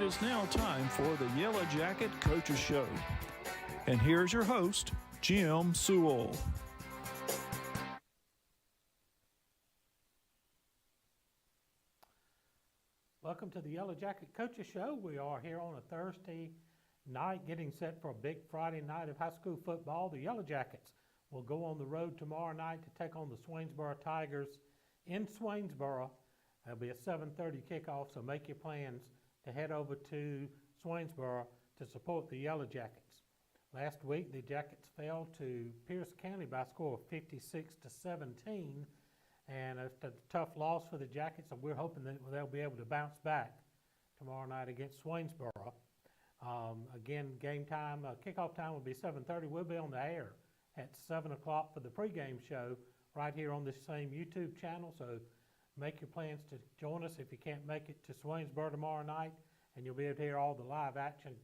It is now time for the Yellow Jacket Coaches Show. And here's your host, Jim Sewell. Welcome to the Yellow Jacket Coaches Show. We are here on a Thursday night getting set for a big Friday night of high school football. The Yellow Jackets will go on the road tomorrow night to take on the Swainsboro Tigers in Swainsboro. It'll be a 7:30 kickoff, so make your plans to head over to Swainsboro to support the Yellow Jackets. Last week, the Jackets fell to Pierce County by a score of 56-17, and it's a tough loss for the Jackets, and we're hoping that they'll be able to bounce back tomorrow night against Swainsboro. Again, game time, kickoff time will be 7:30. We'll be on the air at 7 o'clock for the pregame show right here on this same YouTube channel, so make your plans to join us if you can't make it to Swainsboro tomorrow night, and you'll be able to hear all the live action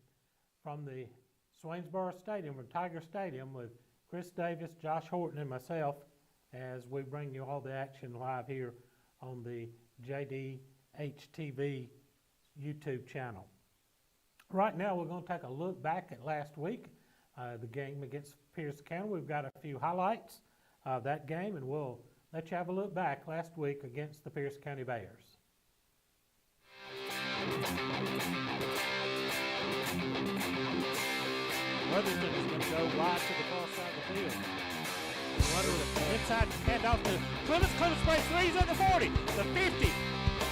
from the Swainsboro Stadium, from Tiger Stadium, with Chris Davis, Josh Horton, and myself as we bring you all the action live here on the JDHTV YouTube channel. Right now, we're going to take a look back at last week, the game against Pierce County. We've got a few highlights of that game, and we'll let you have a look back last week against the Pierce County Bears. Weatherton is going to go wide to the far side of the field. Inside handoff to Clemens. Clemens plays threes at the 40, the 50.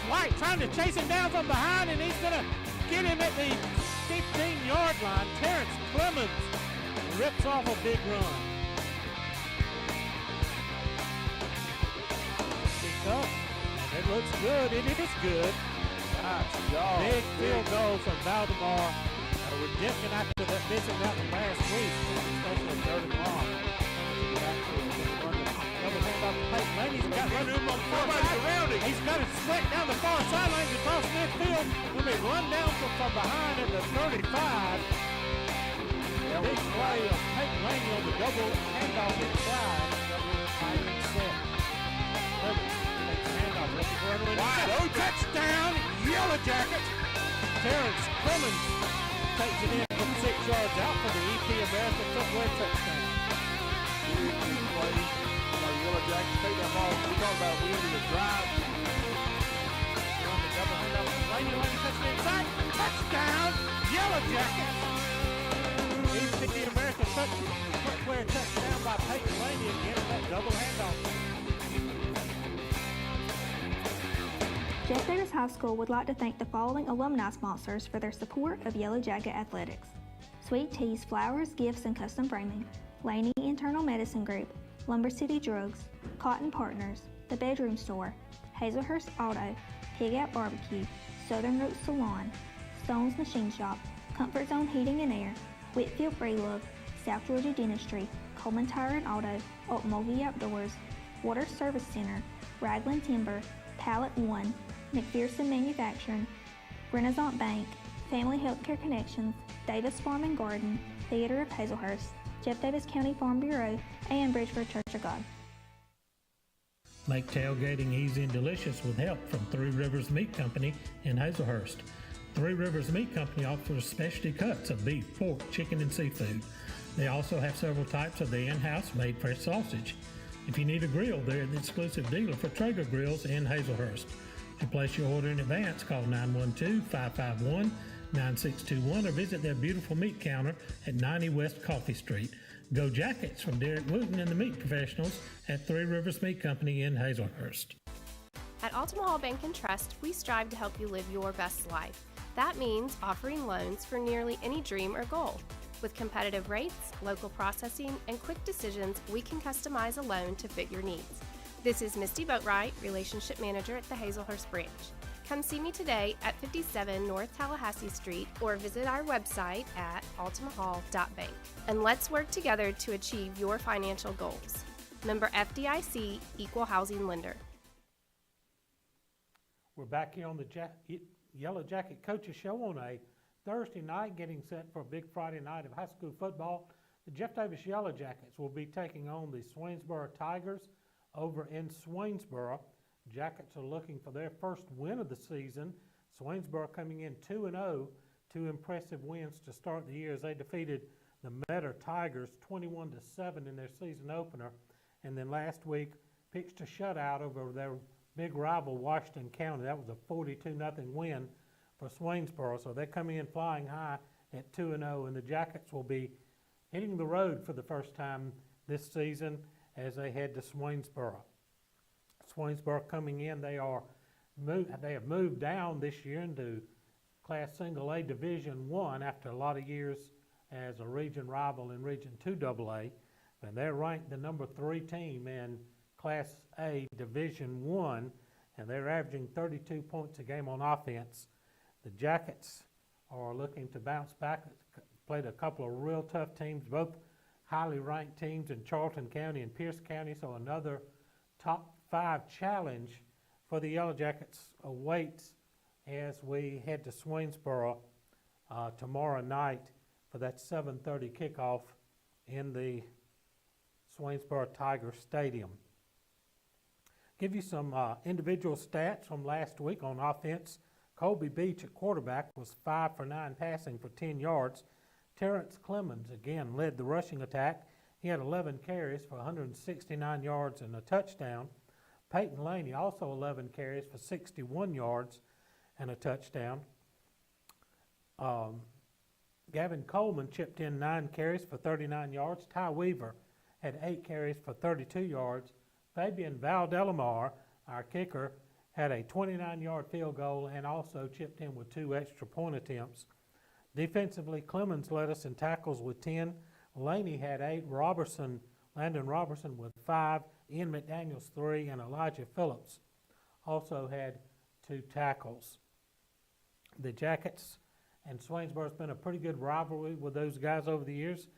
White trying to chase him down from behind, and he's going to get him at the 15-yard line. Terrence Clemens rips off a big run. Picked up. It looks good. It is good. Big field goal from Valdemar. Redemption after that missing that one last week, especially third and long. Double hand off to Peyton Lane. He's got run room on the far side. He's got it split down the far sidelines across midfield. When they run down from behind at the 35. Big play of Peyton Lane on the double handoff inside. Tight and set. Wide open. Touchdown, Yellow Jackets. Terrence Clemens takes it in from 6 yards out for the EP American Footwear touchdown. Yellow Jackets take that ball. We talk about we ended the drive. On the double handoff from Laney. Laney touches it inside. Touchdown, Yellow Jackets. EP American Footwear touchdown by Peyton Laney again in that double handoff. Jeff Davis High School would like to thank the following alumni sponsors for their support of Yellow Jacket Athletics: Sweet Teas, Flowers, Gifts, and Custom Framing, Laney Internal Medicine Group, Lumber City Drugs, Cotton Partners, The Bedroom Store, Hazelhurst Auto, Pig Out Barbecue, Southern Roots Salon, Stone's Machine Shop, Comfort Zone Heating and Air, Whitfield Freelove, South Georgia Dentistry, Coleman Tire and Auto, Okmulgee Outdoors, Water Service Center, Ragland Timber, Pallet One, McPherson Manufacturing, Renaissance Bank, Family Healthcare Connections, Davis Farm and Garden, Theater of Hazelhurst, Jeff Davis County Farm Bureau, and Bridgeford Church of God. Make tailgating easy and delicious with help from Three Rivers Meat Company in Hazelhurst. Three Rivers Meat Company offers specialty cuts of beef, pork, chicken, and seafood. They also have several types of the in-house made fresh sausage. If you need a grill, they're the exclusive dealer for Traeger Grills in Hazelhurst. To place your order in advance, call 912-551-9621 or visit their beautiful meat counter at 90 West Coffee Street. Go Jackets from Derek Wooten and the meat professionals at Three Rivers Meat Company in Hazelhurst. At Altamont Bank and Trust, we strive to help you live your best life. That means offering loans for nearly any dream or goal. With competitive rates, local processing, and quick decisions, we can customize a loan to fit your needs. This is Misty Boatwright, Relationship Manager at the Hazelhurst branch. Come see me today at 57 North Tallahassee Street or visit our website at altamahall.bank. And let's work together to achieve your financial goals. Member FDIC, Equal Housing Lender. We're back here on the Yellow Jacket Coaches Show on a Thursday night, getting set for a big Friday night of high school football. The Jeff Davis Yellow Jackets will be taking on the Swainsboro Tigers over in Swainsboro. Jackets are looking for their first win of the season. Swainsboro coming in 2-0, two impressive wins to start the year as they defeated the Metter Tigers 21-7 in their season opener, and then last week pitched a shutout over their big rival Washington County. That was a 42-0 win for Swainsboro, so they're coming in flying high at 2-0, and the Jackets will be hitting the road for the first time this season as they head to Swainsboro. Swainsboro coming in, they have moved down this year into Class Single A Division I after a lot of years as a region rival in Region 2 AA, and they're ranked the number 3 team in Class A Division I, and they're averaging 32 points a game on offense. The Jackets are looking to bounce back. Played a couple of real tough teams, both highly ranked teams in Charlton County and Pierce County, so another top 5 challenge for the Yellow Jackets awaits as we head to Swainsboro tomorrow night for that 7:30 kickoff in the Swainsboro Tiger Stadium. Give you some individual stats from last week on offense. Colby Beach at quarterback was 5 for 9 passing for 10 yards. Terrence Clemens again led the rushing attack. He had 11 carries for 169 yards and a touchdown. Peyton Laney also 11 carries for 61 yards and a touchdown. Gavin Coleman chipped in 9 carries for 39 yards. Ty Weaver had 8 carries for 32 yards. Fabian Valdelamar, our kicker, had a 29-yard field goal and also chipped in with 2 extra point attempts. Defensively, Clemens led us in tackles with 10. Laney had 8. Landon Robertson with 5. Ian McDaniels 3, and Elijah Phillips also had 2 tackles. The Jackets and Swainsboro's been a pretty good rivalry with those guys over the years.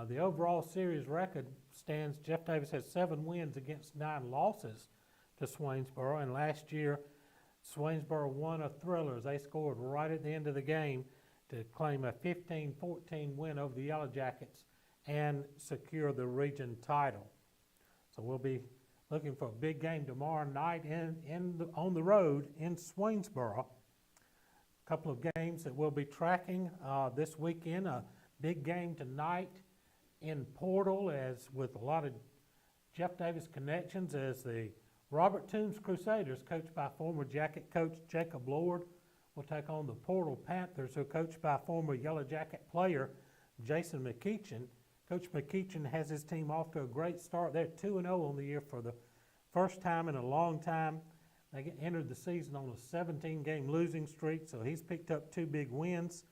The overall series record stands, Jeff Davis has 7 wins against 9 losses to Swainsboro, and last year Swainsboro won a thriller. They scored right at the end of the game to claim a 15-14 win over the Yellow Jackets and secure the region title. So we'll be looking for a big game tomorrow night on the road in Swainsboro. A couple of games that we'll be tracking this weekend. A big game tonight in Portal, as with a lot of Jeff Davis connections, as the Robert Toombs Crusaders, coached by former Jacket coach Jacob Lord, will take on the Portal Panthers, who are coached by former Yellow Jacket player Jason McEachin. Coach McEachin has his team off to a great start. They're 2-0 on the year for the first time in a long time. They entered the season on a 17-game losing streak, so he's picked up 2 big wins.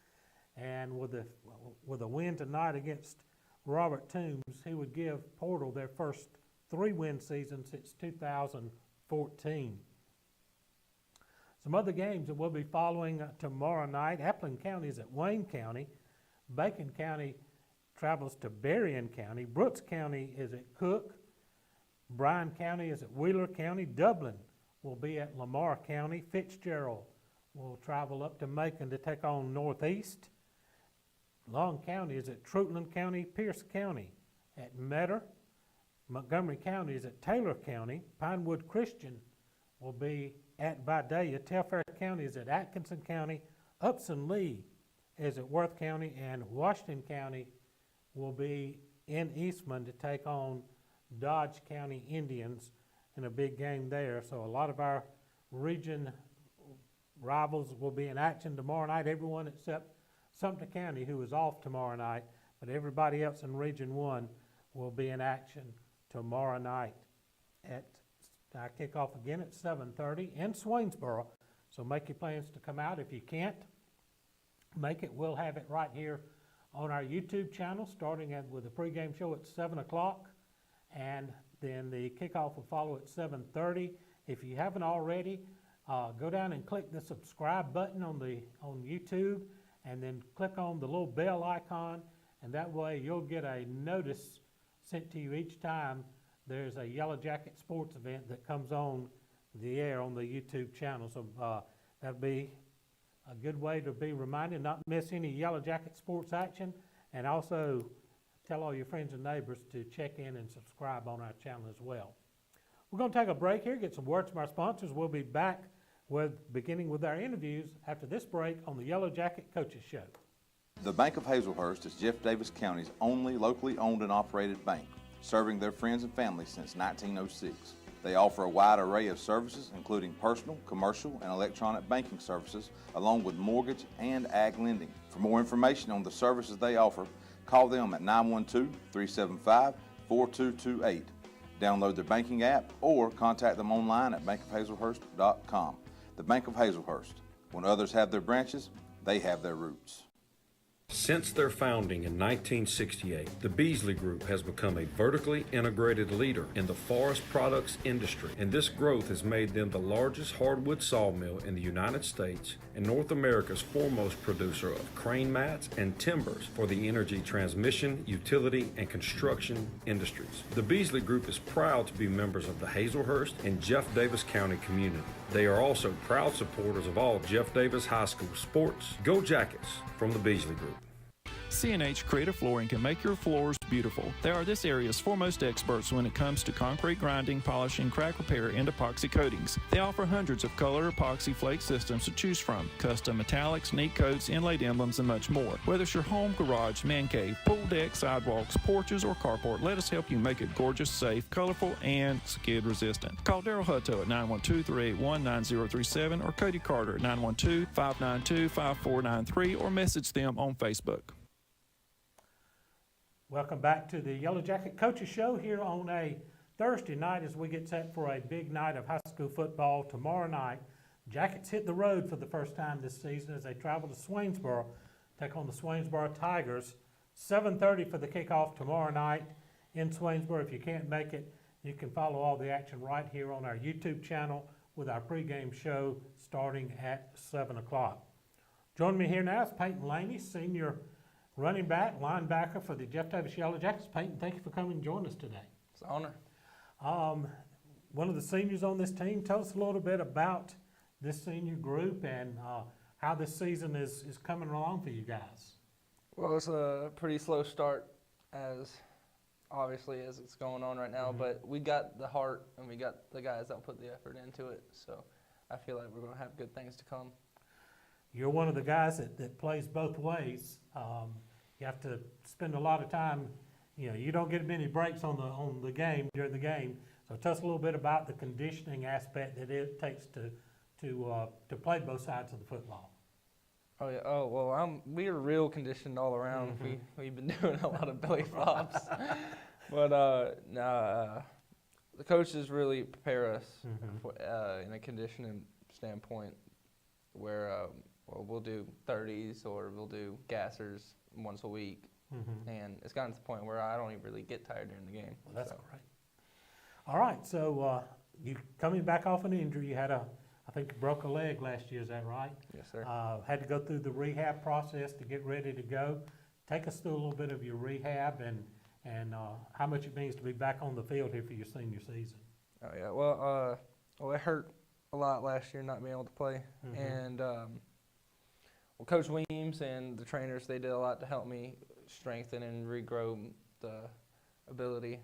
And with a win tonight against Robert Toombs, he would give Portal their first 3-win season since 2014. Some other games that we'll be following tomorrow night. Appling County is at Wayne County. Bacon County travels to Berrien County. Brooks County is at Cook. Bryan County is at Wheeler County. Dublin will be at Lamar County. Fitzgerald will travel up to Macon to take on Northeast. Long County is at Troutland County. Pierce County at Metter. Montgomery County is at Taylor County. Pinewood Christian will be at Vidalia. Telfair County is at Atkinson County. Upson Lee is at Worth County, and Washington County will be in Eastman to take on Dodge County Indians in a big game there. So a lot of our region rivals will be in action tomorrow night. Everyone except Sumter County, who is off tomorrow night, but everybody else in Region 1 will be in action tomorrow night at our kickoff again at 7:30 in Swainsboro. So make your plans to come out. If you can't make it, we'll have it right here on our YouTube channel, starting with the pregame show at 7 o'clock, and then the kickoff will follow at 7:30. If you haven't already, go down and click the subscribe button on YouTube, and then click on the little bell icon, and that way you'll get a notice sent to you each time there's a Yellow Jacket sports event that comes on the air on the YouTube channel. So that'll be a good way to be reminded, not miss any Yellow Jacket sports action, and also tell all your friends and neighbors to check in and subscribe on our channel as well. We're going to take a break here, get some words from our sponsors. We'll be back beginning with our interviews after this break on the Yellow Jacket Coaches Show. The Bank of Hazelhurst is Jeff Davis County's only locally owned and operated bank, serving their friends and family since 1906. They offer a wide array of services, including personal, commercial, and electronic banking services, along with mortgage and ag lending. For more information on the services they offer, call them at 912-375-4228. Download their banking app or contact them online at bankofhazelhurst.com. The Bank of Hazelhurst. When others have their branches, they have their roots. Since their founding in 1968, the Beasley Group has become a vertically integrated leader in the forest products industry, and this growth has made them the largest hardwood sawmill in the United States and North America's foremost producer of crane mats and timbers for the energy transmission, utility, and construction industries. The Beasley Group is proud to be members of the Hazelhurst and Jeff Davis County community. They are also proud supporters of all Jeff Davis High School sports. Go Jackets from the Beasley Group. C&H Creative Flooring can make your floors beautiful. They are this area's foremost experts when it comes to concrete grinding, polishing, crack repair, and epoxy coatings. They offer hundreds of color epoxy flake systems to choose from, custom metallics, neat coats, inlaid emblems, and much more. Whether it's your home, garage, man cave, pool deck, sidewalks, porches, or carport, let us help you make it gorgeous, safe, colorful, and skid resistant. Call Daryl Hutto at 912-381-9037 or Cody Carter at 912-592-5493 or message them on Facebook. Welcome back to the Yellow Jacket Coaches Show here on a Thursday night as we get set for a big night of high school football tomorrow night. Jackets hit the road for the first time this season as they travel to Swainsboro, take on the Swainsboro Tigers. 7:30 for the kickoff tomorrow night in Swainsboro. If you can't make it, you can follow all the action right here on our YouTube channel with our pregame show starting at 7 o'clock. Joining me here now is Peyton Laney, senior running back, linebacker for the Jeff Davis Yellow Jackets. Peyton, thank you for coming and joining us today. It's an honor. One of the seniors on this team. Tell us a little bit about this senior group and how this season is coming along for you guys. Well, it's a pretty slow start as it's going on right now, but we got the heart and we got the guys that put the effort into it. So I feel like we're going to have good things to come. You're one of the guys that plays both ways. You have to spend a lot of time. You don't get many breaks on the game during the game. So tell us a little bit about the conditioning aspect that it takes to play both sides of the football. Oh yeah. Oh well, we're real conditioned all around. We've been doing a lot of belly flops, but the coaches really prepare us for, in a conditioning standpoint where. We'll do 30s or we'll do gassers once a week, and it's gotten to the point where I don't even really get tired during the game. Well, that's great. All right, so you coming back off an injury, you had I think you broke a leg last year, is that right? Yes, sir. Had to go through the rehab process to get ready to go. Take us through a little bit of your rehab and how much it means to be back on the field here for your senior season. Oh yeah, well it hurt a lot last year not being able to play, and Coach Weems and the trainers, they did a lot to help me strengthen and regrow the ability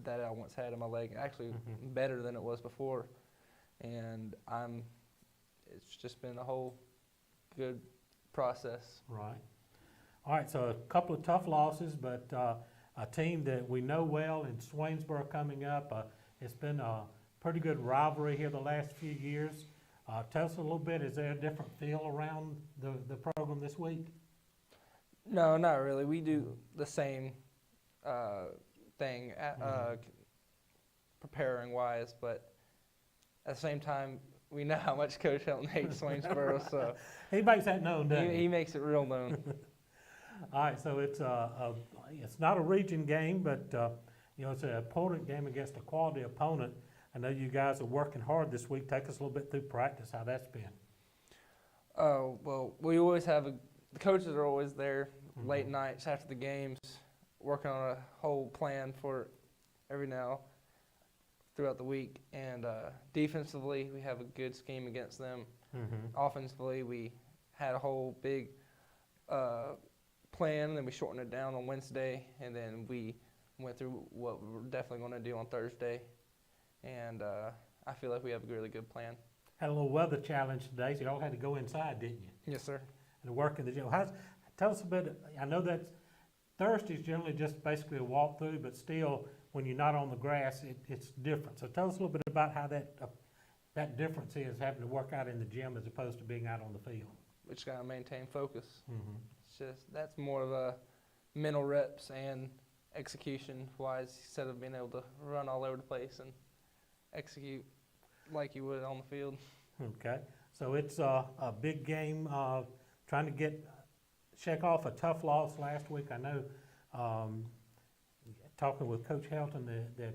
that I once had in my leg, actually better than it was before. And it's just been a whole good process. Right. All right, so a couple of tough losses, but a team that we know well in Swainsboro coming up. It's been a pretty good rivalry here the last few years. Tell us a little bit, is there a different feel around the program this week? No, not really. We do the same thing, preparing-wise, but at the same time, we know how much Coach Helton hates Swainsboro, so he makes that known, doesn't he? He makes it real known. All right, so it's not a region game, but it's an important game against a quality opponent. I know you guys are working hard this week. Take us a little bit through practice, how that's been. Well, we always have the coaches are always there late nights after the games, working on a whole plan for every now throughout the week. And defensively, we have a good scheme against them. Offensively, we had a whole big plan, and then we shortened it down on Wednesday, and then we went through what we're definitely going to do on Thursday. And I feel like we have a really good plan. had a little weather challenge today, so y'all had to go inside, didn't you? Yes, sir. And work in the gym. Tell us a bit, I know that Thursday's generally just basically a walkthrough, but still, when you're not on the grass, it's different. So tell us a little bit about how that difference is having to work out in the gym as opposed to being out on the field. We just got to maintain focus. Mm-hmm. It's just, that's more of a mental reps and execution-wise instead of being able to run all over the place and execute like you would on the field. Okay, so it's a big game, trying to check off a tough loss last week. I know, talking with Coach Helton, that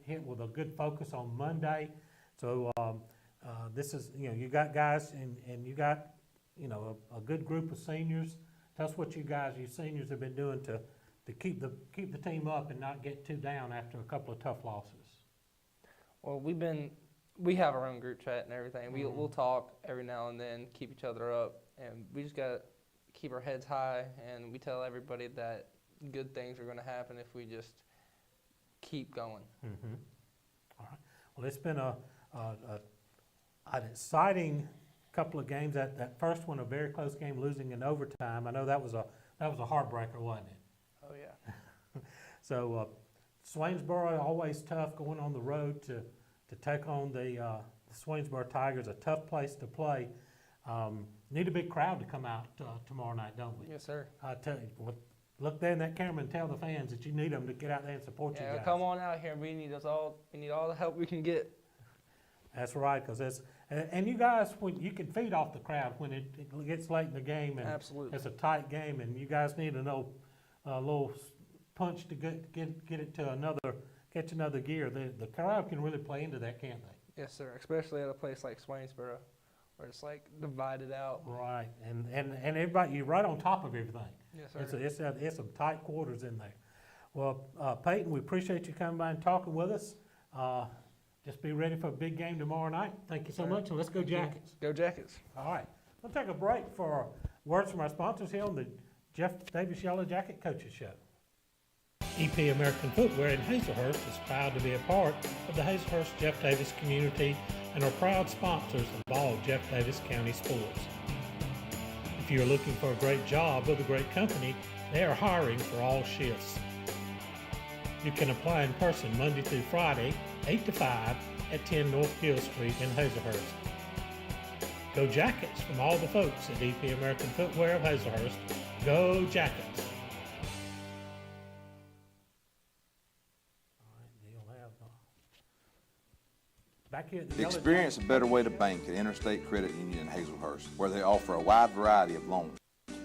hit with a good focus on Monday. So this is, you got guys and you got, a good group of seniors. Tell us what you seniors have been doing to keep the team up and not get too down after a couple of tough losses. Well, we have our own group chat and everything. We'll talk every now and then, keep each other up, and we just got to keep our heads high, and we tell everybody that good things are going to happen if we just keep going. Mm-hmm. All right. Well, it's been an exciting couple of games. That first one, a very close game, losing in overtime. I know that was a heartbreaker, wasn't it? Oh, yeah. So Swainsboro, always tough going on the road to take on the Swainsboro Tigers, a tough place to play. Need a big crowd to come out tomorrow night, don't we? Yes, sir. I tell you, look there in that camera and tell the fans that you need them to get out there and support you guys. Come on out here. We need all the help we can get. That's right, because and you guys, when you can feed off the crowd when it gets late in the game and Absolutely. It's a tight game, and you guys need a little punch to get it to catch another gear. The crowd can really play into that, can't they? Yes, sir. Especially at a place like Swainsboro, where it's like divided out. Right, and everybody, you're right on top of everything. Yes, sir. It's some tight quarters in there. Well, Peyton, we appreciate you coming by and talking with us. Just be ready for a big game tomorrow night. Thank you so much, and let's go Jackets. Go Jackets. All right, we'll take a break for words from our sponsors here on the Jeff Davis Yellow Jacket Coaches Show. EP American Footwear in Hazelhurst is proud to be a part of the Hazelhurst Jeff Davis community and are proud sponsors of all Jeff Davis County sports. If you're looking for a great job with a great company, they are hiring for all shifts. You can apply in person Monday through Friday, 8 to 5 at 10 North Gill Street in Hazelhurst. Go Jackets from all the folks at EP American Footwear of Hazelhurst. Go Jackets! Back here at the Experience a better way to bank at Interstate Credit Union in Hazelhurst, where they offer a wide variety of loans.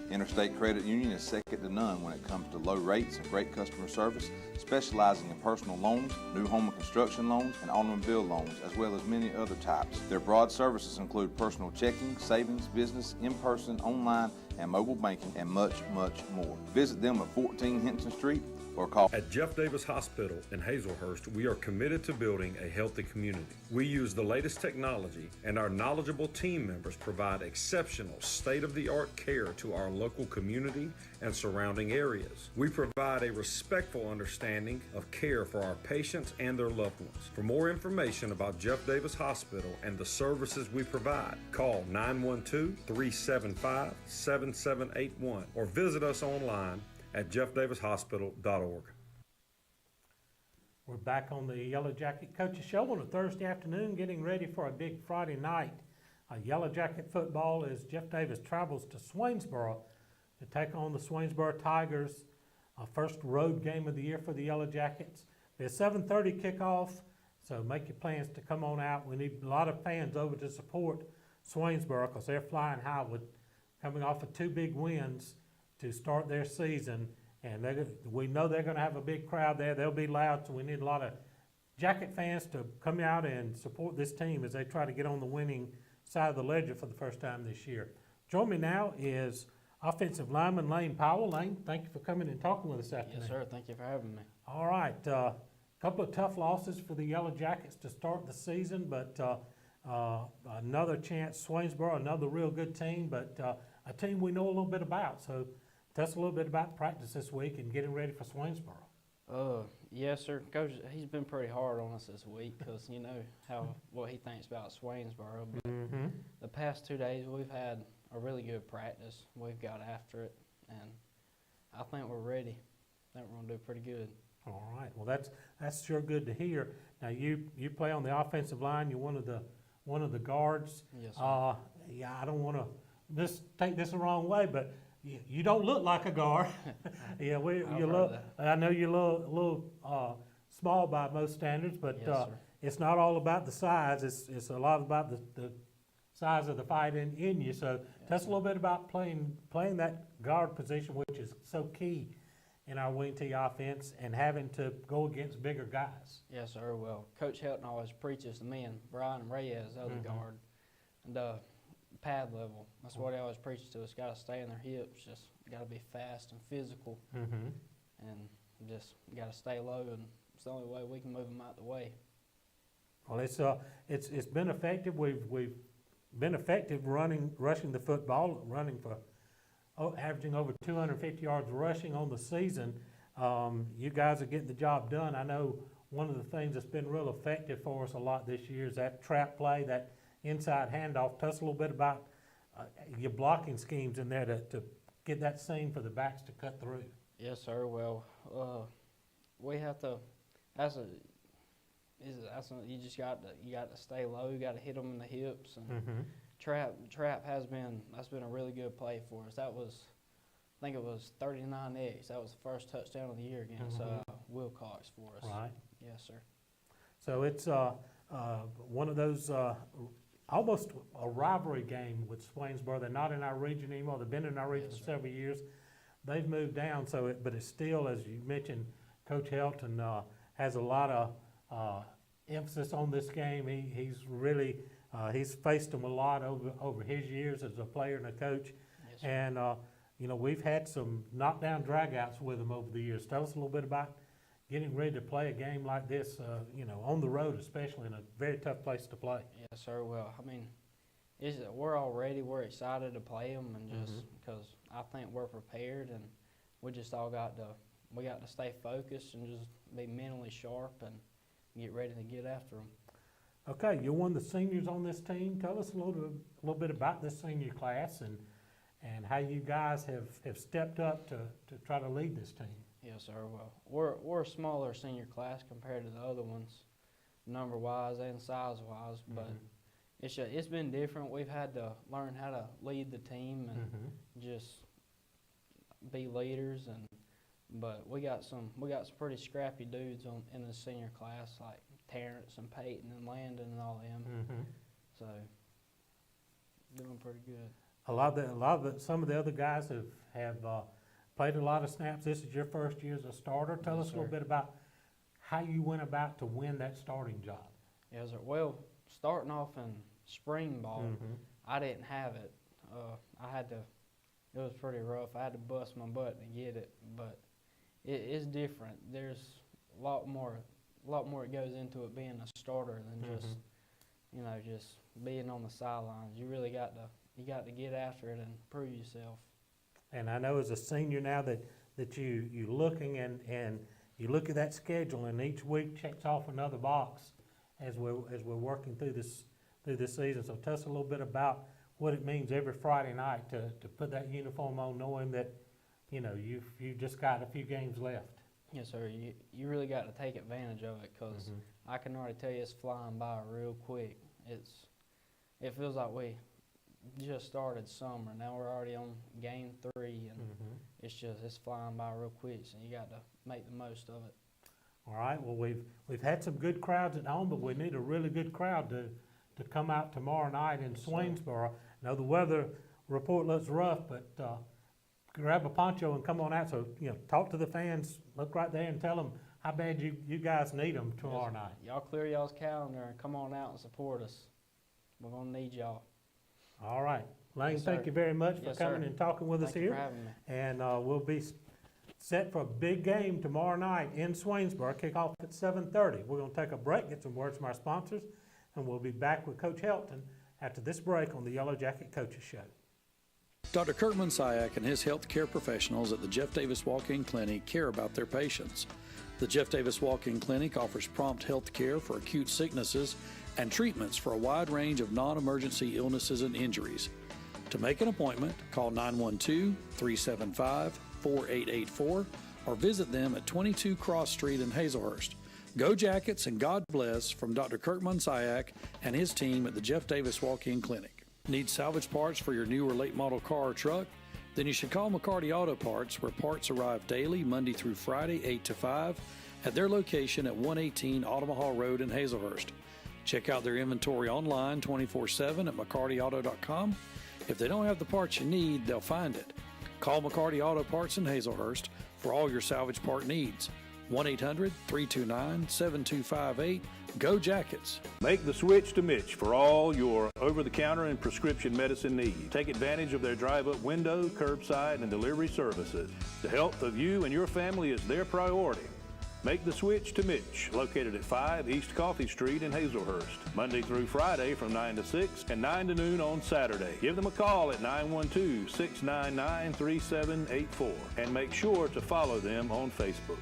Interstate Credit Union is second to none when it comes to low rates and great customer service, specializing in personal loans, new home and construction loans, and automobile loans, as well as many other types. Their broad services include personal checking, savings, business, in-person, online, and mobile banking, and much, much more. Visit them at 14 Henson Street or call. At Jeff Davis Hospital in Hazelhurst, we are committed to building a healthy community. We use the latest technology, and our knowledgeable team members provide exceptional state-of-the-art care to our local community and surrounding areas. We provide a respectful understanding of care for our patients and their loved ones. For more information about Jeff Davis Hospital and the services we provide, call 912-375-7781 or visit us online at jeffdavishospital.org. We're back on the Yellow Jacket Coaches Show on a Thursday afternoon, getting ready for a big Friday night. Yellow Jacket football as Jeff Davis travels to Swainsboro to take on the Swainsboro Tigers. First road game of the year for the Yellow Jackets. It's a 7:30 kickoff, so make your plans to come on out. We need a lot of fans over to support Swainsboro because they're flying high with coming off of two big wins to start their season, and we know they're going to have a big crowd there. They'll be loud, so we need a lot of Jacket fans to come out and support this team as they try to get on the winning side of the ledger for the first time this year. Join me now is offensive lineman Lane Powell. Lane, thank you for coming and talking with us this afternoon. Yes, sir. Thank you for having me. All right. A couple of tough losses for the Yellow Jackets to start the season, but another chance. Swainsboro, another real good team, but a team we know a little bit about. So tell us a little bit about practice this week and getting ready for Swainsboro. Yes, sir. Coach, he's been pretty hard on us this week because you know what he thinks about Swainsboro. But the past 2 days, we've had a really good practice. We've got after it, and I think we're ready. I think we're going to do pretty good. All right. Well, that's sure good to hear. Now you play on the offensive line. You're one of the guards. Yes, sir. Yeah, I don't want to just take this the wrong way, but you don't look like a guard. Yeah, I know you're a little small by most standards, but Yes, sir. it's not all about the size. It's a lot about the size of the fight in you. So tell us a little bit about playing that guard position, which is so key in our wing T offense, and having to go against bigger guys. Yes, sir. Well, Coach Helton always preaches to me and Brian Reyes, the other guard, and pad level. That's what he always preaches to us. Got to stay in their hips. Just got to be fast and physical, and just got to stay low. And it's the only way we can move them out the way. Well, it's been effective. We've been effective rushing the football, running for averaging over 250 yards rushing on the season. You guys are getting the job done. I know one of the things that's been real effective for us a lot this year is that trap play, that inside handoff. Tell us a little bit about your blocking schemes in there to get that seam for the backs to cut through. Yes, sir. Well, we have to. You just got to stay low. You got to hit them in the hips, and trap has been a really good play for us. That was, I think it was 39X. That was the first touchdown of the year against Wilcox for us. Right. Yes, sir. So it's one of those almost a rivalry game with Swainsboro. They're not in our region anymore. They've been in our region for several years. They've moved down, but it's still, as you mentioned, Coach Helton has a lot of emphasis on this game. He's really he's faced them a lot over his years as a player and a coach. Yes, sir. And we've had some knockdown dragouts with him over the years. Tell us a little bit about getting ready to play a game like this, on the road, especially in a very tough place to play. Yes, sir. Well, I mean, we're excited to play them, and just because I think we're prepared, and we just all got to stay focused and just be mentally sharp and get ready to get after them. Okay, you're one of the seniors on this team. Tell us a little bit about this senior class and how you guys have stepped up to try to lead this team. Yes, sir. Well, we're a smaller senior class compared to the other ones, number-wise and size-wise, but it's been different. We've had to learn how to lead the team and just be leaders, but we got some pretty scrappy dudes in the senior class, like Terrence and Peyton and Landon and all them. So doing pretty good. Some of the other guys have played a lot of snaps. This is your first year as a starter. Tell us a little bit about how you went about to win that starting job. Yes, sir. Well, starting off in spring ball, I didn't have it. It was pretty rough. I had to bust my butt to get it, but it's different. There's a lot more that goes into it being a starter than just being on the sidelines. You really got to get after it and prove yourself. And I know as a senior now that you're looking and you look at that schedule, and each week checks off another box as we're working through this season. So tell us a little bit about what it means every Friday night to put that uniform on, knowing that you've just got a few games left. Yes, sir. You really got to take advantage of it, because I can already tell you it's flying by real quick. It feels like we just started summer. Now we're already on game 3, and it's flying by real quick. So you got to make the most of it. All right. Well, we've had some good crowds at home, but we need a really good crowd to come out tomorrow night in Swainsboro. Now the weather report looks rough, but grab a poncho and come on out. So talk to the fans. Look right there and tell them how bad you guys need them tomorrow night. Y'all clear y'all's calendar and come on out and support us. We're gonna need y'all. All right, Lane. Yes, thank you very much for coming sir. and talking with us Thank you here. for having me. And we'll be set for a big game tomorrow night in Swainsboro. Kick off at 7:30. We're going to take a break, get some words from our sponsors, and we'll be back with Coach Helton after this break on the Yellow Jacket Coaches Show. Dr. Kurt Munsayak and his healthcare professionals at the Jeff Davis Walk-In Clinic care about their patients. The Jeff Davis Walk-In Clinic offers prompt health care for acute sicknesses and treatments for a wide range of non-emergency illnesses and injuries. To make an appointment, call 912-375-4884 or visit them at 22 Cross Street in Hazelhurst. Go Jackets and God bless from Dr. Kurt Munsayak and his team at the Jeff Davis Walk-In Clinic. Need salvage parts for your new or late model car or truck? Then you should call McCarty Auto Parts, where parts arrive daily, Monday through Friday, 8 to 5, at their location at 118 Automahal Road in Hazelhurst. Check out their inventory online 24/7 at McCartyAuto.com. If they don't have the parts you need, they'll find it. Call McCarty Auto Parts in Hazelhurst for all your salvage part needs. 1-800-329-7258. Go Jackets. Make the switch to Mitch for all your over-the-counter and prescription medicine needs. Take advantage of their drive-up window, curbside, and delivery services. The health of you and your family is their priority. Make the switch to Mitch, located at 5 East Coffee Street in Hazelhurst, Monday through Friday from 9 to 6 and 9 to noon on Saturday. Give them a call at 912-699-3784 and make sure to follow them on Facebook.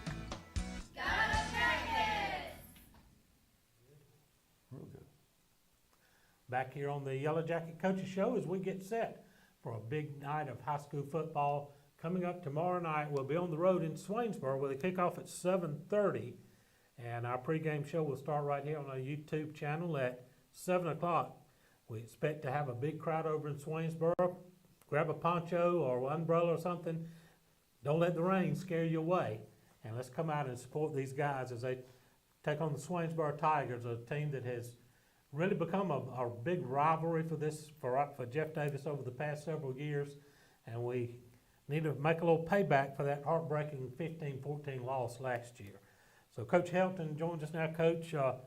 Back here on the Yellow Jacket Coaches Show as we get set for a big night of high school football. Coming up tomorrow night, we'll be on the road in Swainsboro where they kick off at 7:30. And our pregame show will start right here on our YouTube channel at 7 o'clock. We expect to have a big crowd over in Swainsboro. Grab a poncho or umbrella or something. Don't let the rain scare you away. And let's come out and support these guys as they take on the Swainsboro Tigers, a team that has really become a big rivalry for Jeff Davis over the past several years. And we need to make a little payback for that heartbreaking 15-14 loss last year. So Coach Helton joins us now. Coach, I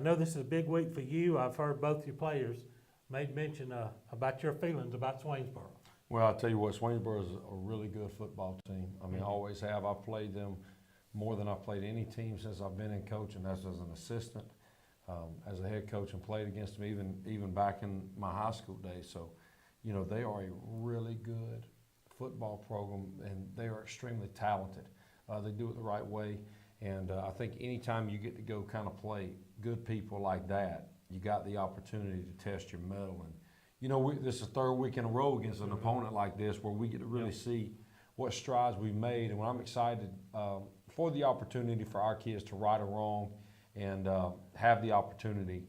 know this is a big week for you. I've heard both your players made mention about your feelings about Swainsboro. Well, I'll tell you what, Swainsboro is a really good football team. I mean, I always have. I've played them more than I've played any team since I've been in coaching. That's as an assistant, as a head coach, and played against them even back in my high school days. So, you know, they are a really good football program, and they are extremely talented. They do it the right way, and I think anytime you get to go kind of play good people like that, you got the opportunity to test your mettle. And you know, this is the third week in a row against an opponent like this where we get to really see what strides we've made. And when I'm excited for the opportunity for our kids to right a wrong and have the opportunity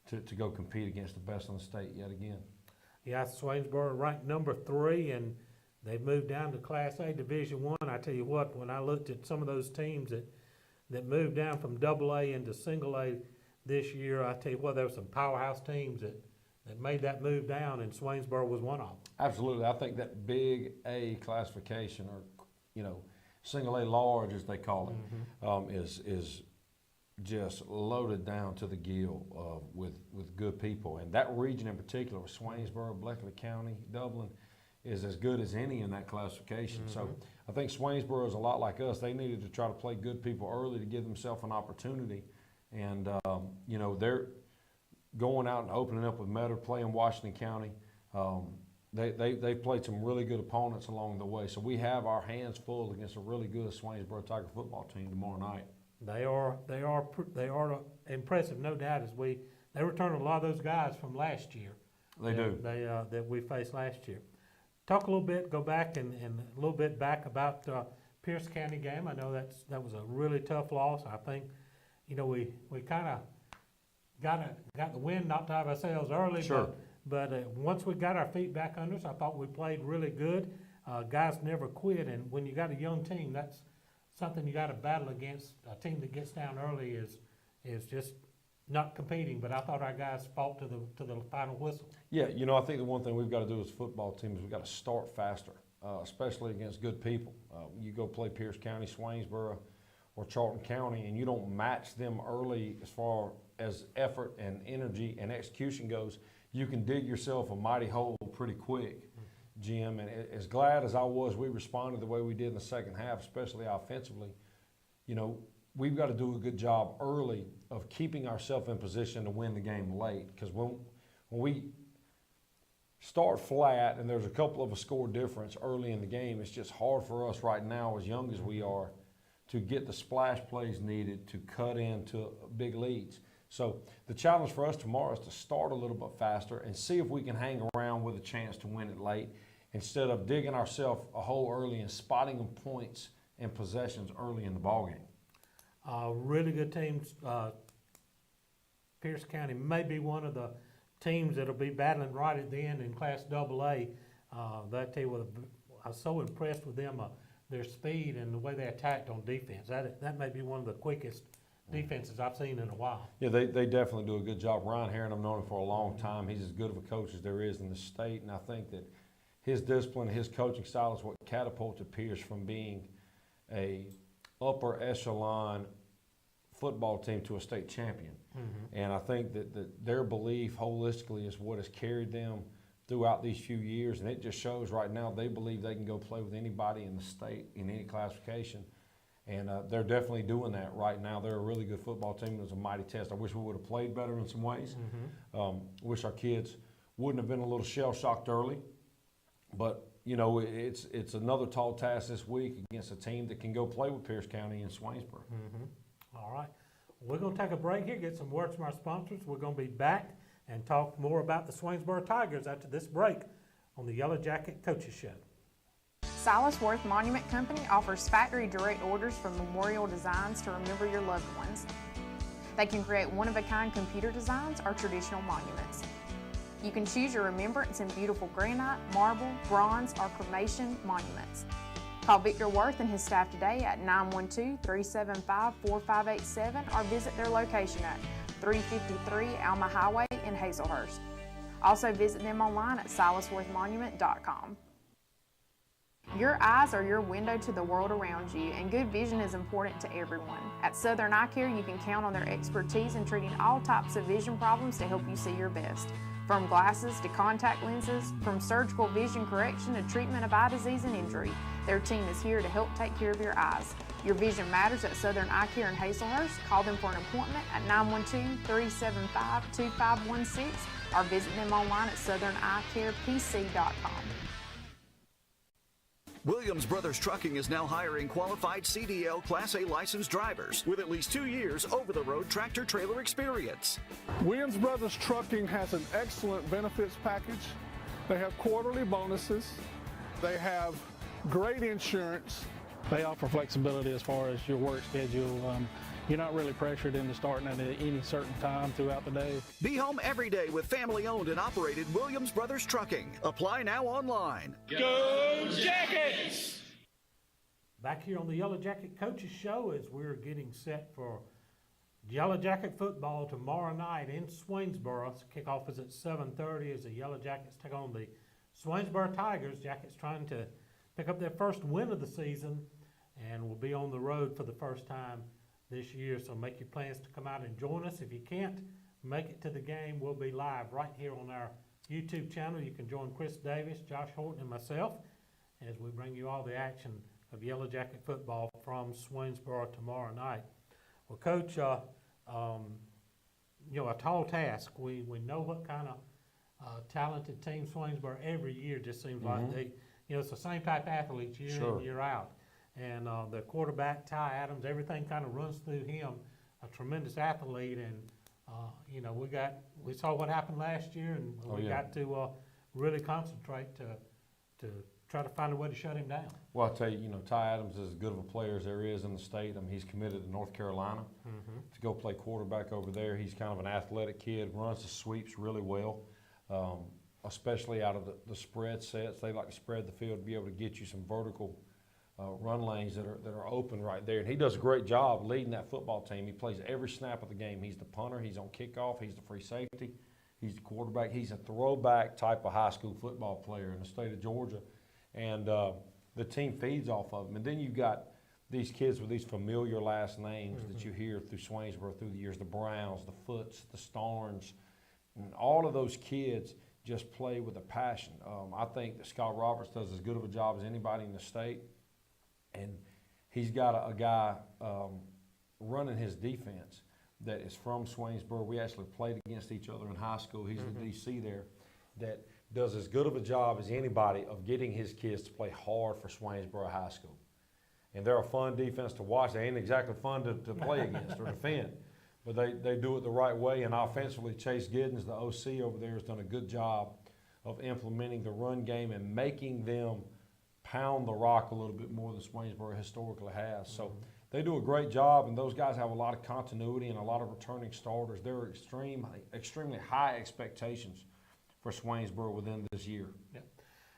to go compete against the best in the state yet again. Yeah, Swainsboro ranked number 3, and they've moved down to Class A Division I. I tell you what, when I looked at some of those teams that moved down from AA into single A this year, I tell you what, there were some powerhouse teams that made that move down, and Swainsboro was one of them. Absolutely. I think that big A classification, or, you know, single A large as they call it, is just loaded down to the gill with good people. And that region in particular, Swainsboro, Bleckley County, Dublin, is as good as any in that classification. So I think Swainsboro is a lot like us. They needed to try to play good people early to give themselves an opportunity. And, you know, they're going out and opening up with Metter, playing Washington County. They've played some really good opponents along the way. So we have our hands full against a really good Swainsboro Tiger football team tomorrow night. They are impressive, no doubt. They returned a lot of those guys from last year. They do. That we faced last year. Talk a little bit, go back and a little bit back about Pierce County game. I know that was a really tough loss. I think, you know, we kind of got the wind knocked out of ourselves early. Sure. But once we got our feet back under us, I thought we played really good. Guys never quit, and when you got a young team, that's something you got to battle against. A team that gets down early is just not competing. But I thought our guys fought to the final whistle. Yeah, you know, I think the one thing we've got to do as a football team is we've got to start faster, especially against good people. You go play Pierce County, Swainsboro, or Charlton County, and you don't match them early as far as effort and energy and execution goes, you can dig yourself a mighty hole pretty quick, Jim. And as glad as I was we responded the way we did in the second half, especially offensively, you know, we've got to do a good job early of keeping ourselves in position to win the game late. Because when we start flat and there's a couple of a score difference early in the game, it's just hard for us right now, as young as we are, to get the splash plays needed to cut into big leads. So the challenge for us tomorrow is to start a little bit faster and see if we can hang around with a chance to win it late, instead of digging ourselves a hole early and spotting them points and possessions early in the ballgame. Really good teams. Pierce County may be one of the teams that'll be battling right at the end in Class AA. That tell you, I was so impressed with them, their speed and the way they attacked on defense. That may be one of the quickest defenses I've seen in a while. Yeah, they definitely do a good job. Ryan Herron, I've known him for a long time. He's as good of a coach as there is in the state, and I think that his discipline, his coaching style is what catapulted Pierce from being a upper echelon football team to a state champion. And I think that their belief holistically is what has carried them throughout these few years, and it just shows right now they believe they can go play with anybody in the state in any classification, and they're definitely doing that right now. They're a really good football team. It was a mighty test. I wish we would have played better in some ways. Wish our kids wouldn't have been a little shell-shocked early, but you know, it's another tall task this week against a team that can go play with Pierce County and Swainsboro. All right. We're going to take a break here, get some words from our sponsors. We're going to be back and talk more about the Swainsboro Tigers after this break on the Yellow Jacket Coaches Show. Silas Worth Monument Company offers factory direct orders for memorial designs to remember your loved ones. They can create one-of-a-kind computer designs or traditional monuments. You can choose your remembrance in beautiful granite, marble, bronze, or cremation monuments. Call Victor Worth and his staff today at 912-375-4587 or visit their location at 353 Alma Highway in Hazelhurst. Also visit them online at silasworthmonument.com. Your eyes are your window to the world around you, and good vision is important to everyone. At Southern Eye Care, you can count on their expertise in treating all types of vision problems to help you see your best. From glasses to contact lenses, from surgical vision correction to treatment of eye disease and injury, their team is here to help take care of your eyes. Your vision matters at Southern Eye Care in Hazelhurst. Call them for an appointment at 912-375-2516 or visit them online at southernEyeCarePC.com. Williams Brothers Trucking is now hiring qualified CDL Class A licensed drivers with at least 2 years over-the-road tractor-trailer experience. Williams Brothers Trucking has an excellent benefits package. They have quarterly bonuses. They have great insurance. They offer flexibility as far as your work schedule. You're not really pressured into starting at any certain time throughout the day. Be home every day with family-owned and operated Williams Brothers Trucking. Apply now online. Go Jackets! Back here on the Yellow Jacket Coaches Show as we're getting set for Yellow Jacket football tomorrow night in Swainsboro. Kickoff is at 7:30 as the Yellow Jackets take on the Swainsboro Tigers. Jackets trying to pick up their first win of the season and will be on the road for the first time this year, so make your plans to come out and join us. If you can't make it to the game, we'll be live right here on our YouTube channel. You can join Chris Davis, Josh Helton, and myself as we bring you all the action of Yellow Jacket football from Swainsboro tomorrow night. Well, Coach, you know, a tall task. We know what kind of talented team Swainsboro every year just seems like they, you know, it's the same type of athletes year in, year out. And the quarterback, Ty Adams, everything kind of runs through him, a tremendous athlete. And, you know, we saw what happened last year, and we got to really concentrate to try to find a way to shut him down. Well, I'll tell you, you know, Ty Adams is as good of a player as there is in the state. I mean, he's committed to North Carolina to go play quarterback over there. He's kind of an athletic kid, runs the sweeps really well, especially out of the spread sets. They like to spread the field to be able to get you some vertical run lanes that are open right there. And he does a great job leading that football team. He plays every snap of the game. He's the punter. He's on kickoff. He's the free safety. He's the quarterback. He's a throwback type of high school football player in the state of Georgia. And the team feeds off of him. And then you've got these kids with these familiar last names that you hear through Swainsboro through the years, the Browns, the Foots, the Starnes. And all of those kids just play with a passion. I think that Scott Roberts does as good of a job as anybody in the state. And he's got a guy running his defense that is from Swainsboro. We actually played against each other in high school. He's the DC there. That does as good of a job as anybody of getting his kids to play hard for Swainsboro High School. And they're a fun defense to watch. They ain't exactly fun to play against or defend, but they do it the right way. And offensively, Chase Giddens, the OC over there, has done a good job of implementing the run game and making them pound the rock a little bit more than Swainsboro historically has. So they do a great job, and those guys have a lot of continuity and a lot of returning starters. There are extremely high expectations for Swainsboro within this year. Yeah.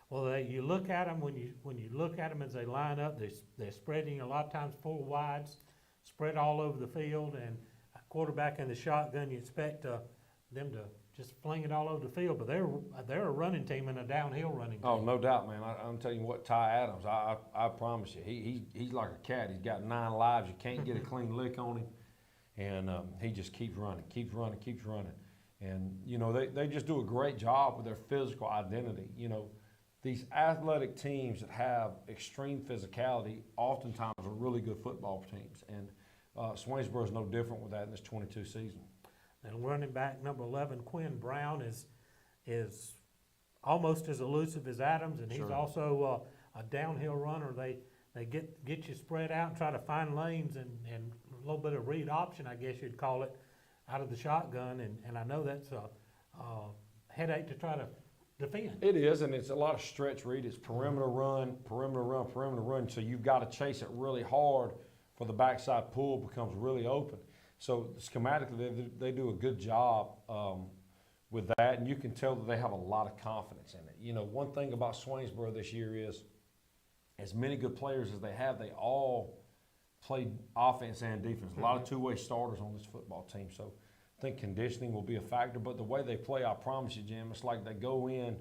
Well, you look at them when you look at them as they line up. They're spreading a lot of times 4 wides, spread all over the field, and a quarterback in the shotgun. You expect them to just fling it all over the field, but they're a running team and a downhill running team. Oh, no doubt, man. I'm telling you what, Ty Adams, I promise you, he's like a cat. He's got 9 lives. You can't get a clean lick on him, and he just keeps running. And, you know, they just do a great job with their physical identity. You know, these athletic teams that have extreme physicality oftentimes are really good football teams. And Swainsboro is no different with that in this 22 season. And running back number 11, Quinn Brown, is almost as elusive as Adams, and he's also a downhill runner. They get you spread out and try to find lanes and a little bit of read option, I guess you'd call it, out of the shotgun, and I know that's a headache to try to defend. It is, and it's a lot of stretch read. It's perimeter run, so you've got to chase it really hard for the backside pull becomes really open. So schematically, they do a good job with that, and you can tell that they have a lot of confidence in it. You know, one thing about Swainsboro this year is, as many good players as they have, they all play offense and defense. A lot of two-way starters on this football team. So I think conditioning will be a factor. But the way they play, I promise you, Jim, it's like they go in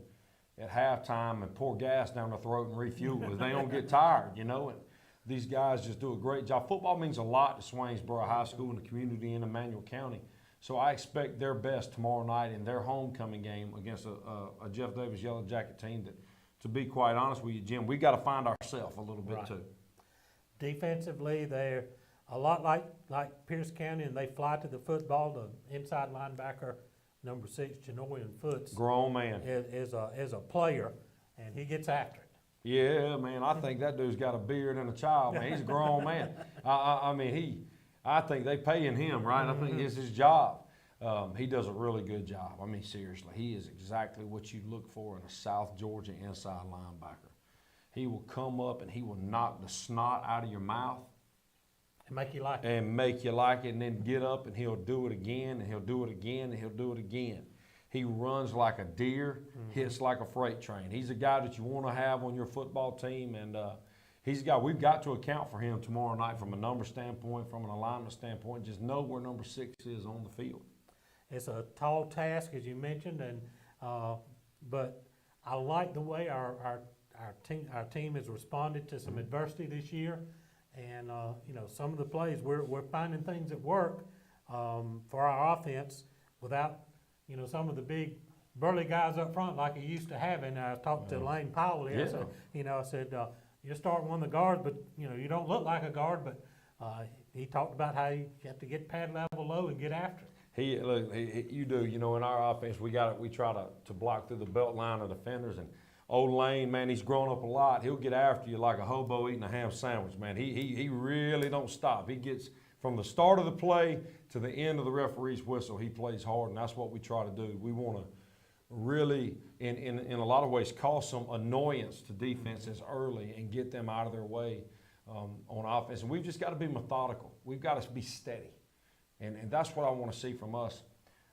at halftime and pour gas down their throat and refuel because they don't get tired, you know. And these guys just do a great job. Football means a lot to Swainsboro High School and the community in Emmanuel County. So I expect their best tomorrow night in their homecoming game against a Jeff Davis Yellow Jacket team that, to be quite honest with you, Jim, we got to find ourselves a little bit too. Defensively, they're a lot like Pierce County, and they fly to the football. The inside linebacker, number 6, Janoian Foots, grown man, is a player, and he gets after it. Yeah, man, I think that dude's got a beard and a child, man. He's a grown man. I mean, I think they paying him, right? I think it's his job. He does a really good job. I mean, seriously, he is exactly what you look for in a South Georgia inside linebacker. He will come up and he will knock the snot out of your mouth. And make you like it. And then get up and he'll do it again, and he'll do it again, and he'll do it again. He runs like a deer, hits like a freight train. He's a guy that you want to have on your football team, and we've got to account for him tomorrow night from a number standpoint, from an alignment standpoint. Just know where number 6 is on the field. It's a tall task, as you mentioned, and but I like the way our team has responded to some adversity this year, and you know, some of the plays we're finding things that work for our offense without, you know, some of the big burly guys up front like he used to have. And I talked to Lane Powell here. So, you know, I said you're starting one of the guards, but you know, you don't look like a guard. But he talked about how you have to get pad level low and get after it. You do. You know, in our offense, we try to block through the belt line of defenders. And old Lane, man, he's grown up a lot. He'll get after you like a hobo eating a ham sandwich, man. He really don't stop. He gets from the start of the play to the end of the referee's whistle. He plays hard, and that's what we try to do. We want to really, in a lot of ways, cause some annoyance to defenses early and get them out of their way on offense. And we've just got to be methodical. We've got to be steady. And that's what I want to see from us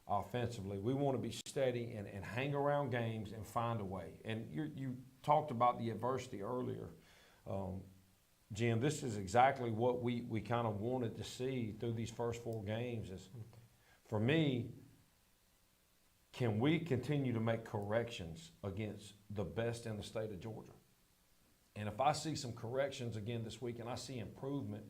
offensively. We want to be steady and hang around games and find a way. And you talked about the adversity earlier. Jim, this is exactly what we kind of wanted to see through these first 4 games. Is, for me, can we continue to make corrections against the best in the state of Georgia? And if I see some corrections again this week and I see improvement,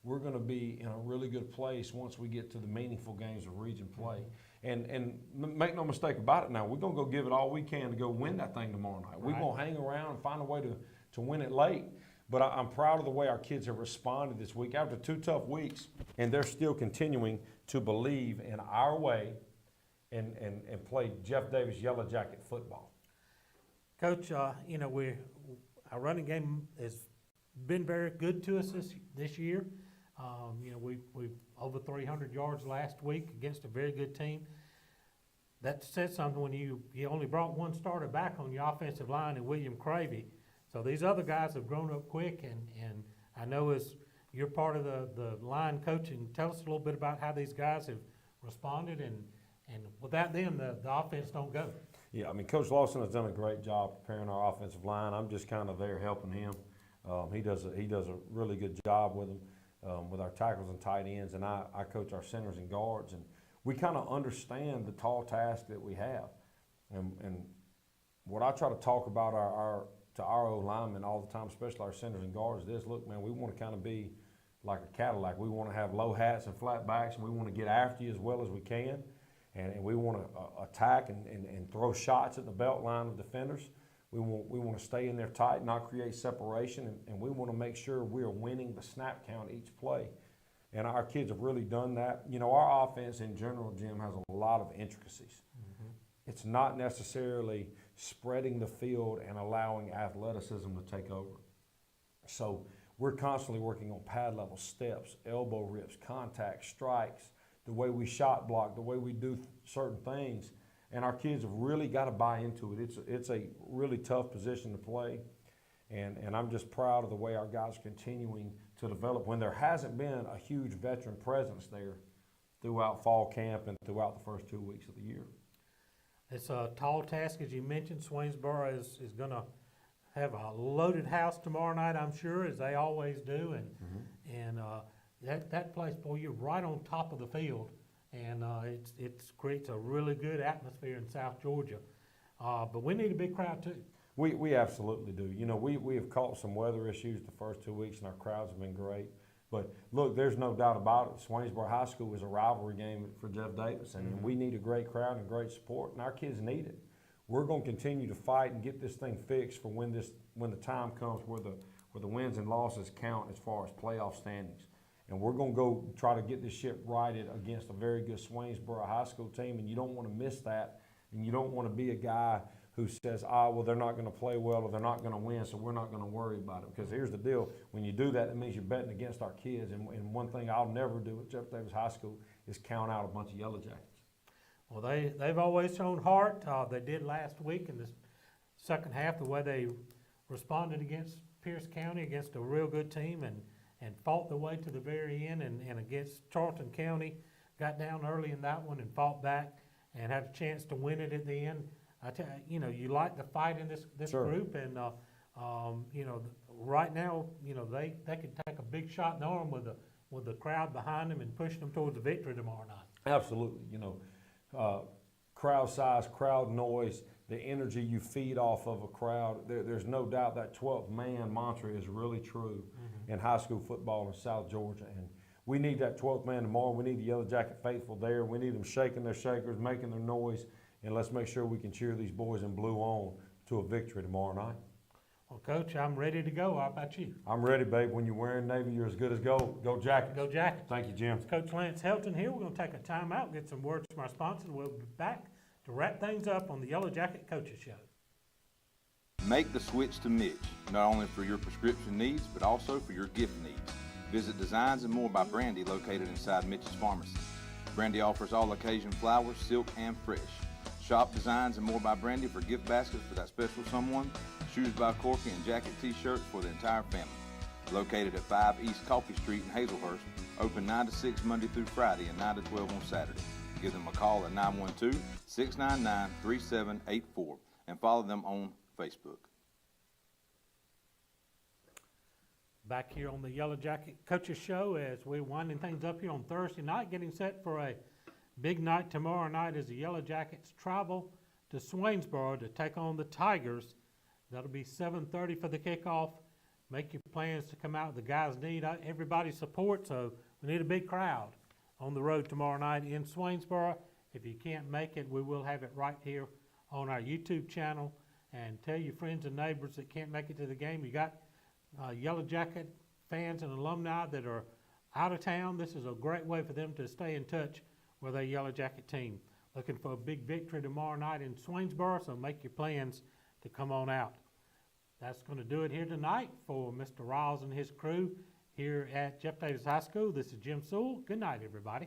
we're going to be in a really good place once we get to the meaningful games of region play. And make no mistake about it now, we're going to go give it all we can to go win that thing tomorrow night. We're going to hang around and find a way to win it late. But I'm proud of the way our kids have responded this week after 2 tough weeks, and they're still continuing to believe in our way and play Jeff Davis Yellow Jacket football. Coach, you know, our running game has been very good to us this year. You know, we over 300 yards last week against a very good team. That says something when you only brought one starter back on your offensive line in William Cravey. So these other guys have grown up quick, and I know as you're part of the line coaching, tell us a little bit about how these guys have responded, and without them, the offense don't go. Yeah, I mean, Coach Lawson has done a great job preparing our offensive line. I'm just kind of there helping him. He does a really good job with them, with our tackles and tight ends, and I coach our centers and guards, and we kind of understand the tall task that we have. And what I try to talk about to our old linemen all the time, especially our centers and guards, is this: look, man, we want to kind of be like a Cadillac. We want to have low hats and flat backs, and we want to get after you as well as we can. And we want to attack and throw shots at the belt line of defenders. We want to stay in there tight, not create separation, and we want to make sure we are winning the snap count each play. And our kids have really done that. You know, our offense in general, Jim, has a lot of intricacies. Mm-hmm. It's not necessarily spreading the field and allowing athleticism to take over. So we're constantly working on pad level steps, elbow rips, contact, strikes, the way we shot block, the way we do certain things. And our kids have really got to buy into it. It's a really tough position to play. And I'm just proud of the way our guys are continuing to develop when there hasn't been a huge veteran presence there throughout fall camp and throughout the first 2 weeks of the year. It's a tall task, as you mentioned. Swainsboro is going to have a loaded house tomorrow night, I'm sure, as they always do. And that place, boy, you're right on top of the field, and it creates a really good atmosphere in South Georgia. But we need a big crowd too. We absolutely do. You know, we have caught some weather issues the first 2 weeks, and our crowds have been great. But look, there's no doubt about it. Swainsboro High School is a rivalry game for Jeff Davidson, and we need a great crowd and great support, and our kids need it. We're going to continue to fight and get this thing fixed for when the time comes where the wins and losses count as far as playoff standings. And we're going to go try to get this ship righted against a very good Swainsboro High School team, and you don't want to miss that, and you don't want to be a guy who says, well, they're not going to play well or they're not going to win, so we're not going to worry about it. Because here's the deal. When you do that, it means you're betting against our kids. And one thing I'll never do at Jeff Davis High School is count out a bunch of Yellow Jackets. Well, they've always shown heart. They did last week in the second half, the way they responded against Pierce County, against a real good team, and fought their way to the very end, and against Charlton County, got down early in that one and fought back and had a chance to win it at the end. I tell you, you like the fight in this Sure. group, and right now, they could take a big shot in the arm with the crowd behind them and push them towards the victory tomorrow night. Absolutely. Crowd size, crowd noise, the energy you feed off of a crowd. There's no doubt that 12th man mantra is really true in high school football in South Georgia, and we need that 12th man tomorrow. We need the Yellow Jacket faithful there. We need them shaking their shakers, making their noise. And let's make sure we can cheer these boys in blue on to a victory tomorrow night. Well, Coach, I'm ready to go. How about you? I'm ready, babe. When you're wearing Navy, you're as good as gold. Go Jackets. Go Jackets. Thank you, Jim. It's Coach Lance Helton here. We're going to take a timeout, get some words from our sponsors. We'll be back to wrap things up on the Yellow Jacket Coaches Show. Make the switch to Mitch, not only for your prescription needs, but also for your gift needs. Visit Designs and More by Brandy, located inside Mitch's Pharmacy. Brandy offers all occasion flowers, silk, and fresh. Shop Designs and More by Brandy for gift baskets for that special someone, shoes by Corky, and jacket t-shirts for the entire family. Located at 5 East Coffee Street in Hazelhurst, open 9 to 6 Monday through Friday and 9 to 12 on Saturday. Give them a call at 912-699-3784 and follow them on Facebook. Back here on the Yellow Jacket Coaches Show as we're winding things up here on Thursday night, getting set for a big night tomorrow night as the Yellow Jackets travel to Swainsboro to take on the Tigers. That'll be 7:30 for the kickoff. Make your plans to come out. The guys need everybody's support, so we need a big crowd on the road tomorrow night in Swainsboro. If you can't make it, we will have it right here on our YouTube channel. And tell your friends and neighbors that can't make it to the game. You got Yellow Jacket fans and alumni that are out of town. This is a great way for them to stay in touch with their Yellow Jacket team. Looking for a big victory tomorrow night in Swainsboro, so make your plans to come on out. That's going to do it here tonight for Mr. Riles and his crew here at Jeff Davis High School. This is Jim Sewell. Good night, everybody.